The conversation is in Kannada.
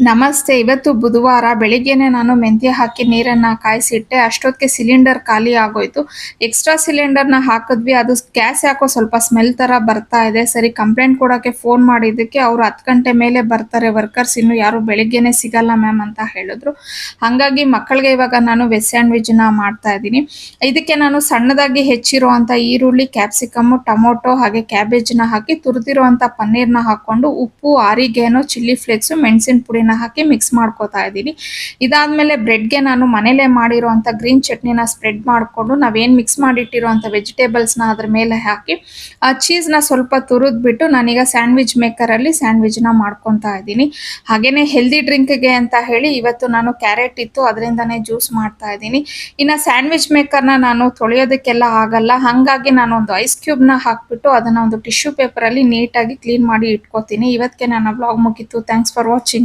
ನಮಸ್ತೆ. ಇವತ್ತು ಬುಧವಾರ ಬೆಳಿಗ್ಗೆನೆ ನಾನು ಮೆಂತ್ಯ ಹಾಕಿ ನೀರನ್ನ ಕಾಯಿಸಿಟ್ಟೆ. ಅಷ್ಟೊತ್ತಿಗೆ ಸಿಲಿಂಡರ್ ಖಾಲಿ ಆಗೋಯ್ತು. ಎಕ್ಸ್ಟ್ರಾ ಸಿಲಿಂಡರ್‌ನ ಹಾಕಿದ್ವಿ. ಅದು ಗ್ಯಾಸ್ ಯಾಕೋ ಸ್ವಲ್ಪ ಸ್ಮೆಲ್ ತರ ಬರ್ತಾ ಇದೆ. ಸರಿ ಕಂಪ್ಲೇಂಟ್ ಕೊಡೋಕೆ ಫೋನ್ ಮಾಡಿದ್ದಕ್ಕೆ ಅವ್ರು 10 ಗಂಟೆ ಮೇಲೆ ಬರ್ತಾರೆ ವರ್ಕರ್ಸ್, ಇನ್ನು ಯಾರು ಬೆಳಿಗ್ಗೆನೆ ಸಿಗಲ್ಲ ಮ್ಯಾಮ್ ಅಂತ ಹೇಳಿದ್ರು. ಹಾಗಾಗಿ ಮಕ್ಕಳಿಗೆ ಇವಾಗ ನಾನು ವೆಜ್ ಸ್ಯಾಂಡ್ವಿಚ್‌ನ ಮಾಡ್ತಾ ಇದ್ದೀನಿ. ಇದಕ್ಕೆ ನಾನು ಸಣ್ಣದಾಗಿ ಹೆಚ್ಚಿರುವಂಥ ಈರುಳ್ಳಿ, ಕ್ಯಾಪ್ಸಿಕಮ್, ಟೊಮೊಟೊ ಹಾಗೆ ಕ್ಯಾಬೇಜ್‌ನ ಹಾಕಿ ತುರಿದಿರುವಂಥ ಪನ್ನೀರ್‌ನ ಹಾಕೊಂಡು ಉಪ್ಪು, ಆರಿಗೇನೋ, ಚಿಲ್ಲಿ ಫ್ಲೇಕ್ಸು, ಮೆಣಸಿನ ಪುಡಿನ ಹಾಕಿ ಮಿಕ್ಸ್ ಮಾಡ್ಕೋತಾ ಇದ್ದೀನಿ. ಇದಾದ್ಮೇಲೆ ಬ್ರೆಡ್‌ಗೆ ನಾನು ಮನೇಲೆ ಮಾಡಿರುವಂಥ ಗ್ರೀನ್ ಚಟ್ನಿನ ಸ್ಪ್ರೆಡ್ ಮಾಡಿಕೊಂಡು ನಾವೇನು ಮಿಕ್ಸ್ ಮಾಡಿಟ್ಟಿರುವಂಥ ವೆಜಿಟೇಬಲ್ಸ್‌ನ ಅದ್ರ ಮೇಲೆ ಹಾಕಿ ಚೀಸ್‌ನ ಸ್ವಲ್ಪ ತುರಿದ್ಬಿಟ್ಟು ನಾನೀಗ ಸ್ಯಾಂಡ್ವಿಚ್ ಮೇಕರಲ್ಲಿ ಸ್ಯಾಂಡ್ವಿಚ್‌ನ ಮಾಡ್ಕೊತಾ ಇದ್ದೀನಿ. ಹಾಗೇನೆ ಹೆಲ್ದಿ ಡ್ರಿಂಕ್‌ಗೆ ಅಂತ ಹೇಳಿ ಇವತ್ತು ನಾನು ಕ್ಯಾರೆಟ್ ಇತ್ತು ಅದರಿಂದನೇ ಜ್ಯೂಸ್ ಮಾಡ್ತಾ ಇದ್ದೀನಿ. ಇನ್ನು ಸ್ಯಾಂಡ್ವಿಚ್ ಮೇಕರ್‌ನ ನಾನು ತೊಳೆಯೋದಕ್ಕೆಲ್ಲ ಆಗಲ್ಲ, ಹಾಗಾಗಿ ನಾನು ಒಂದು ಐಸ್ ಕ್ಯೂಬ್‌ನ ಹಾಕ್ಬಿಟ್ಟು ಅದನ್ನ ಒಂದು ಟಿಶ್ಯೂ ಪೇಪರಲ್ಲಿ ನೀಟಾಗಿ ಕ್ಲೀನ್ ಮಾಡಿ ಇಟ್ಕೋತೀನಿ. ಇವತ್ತಿಗೆ ನನ್ನ ವ್ಲಾಗ್ ಮುಗೀತು. Thanks for watching.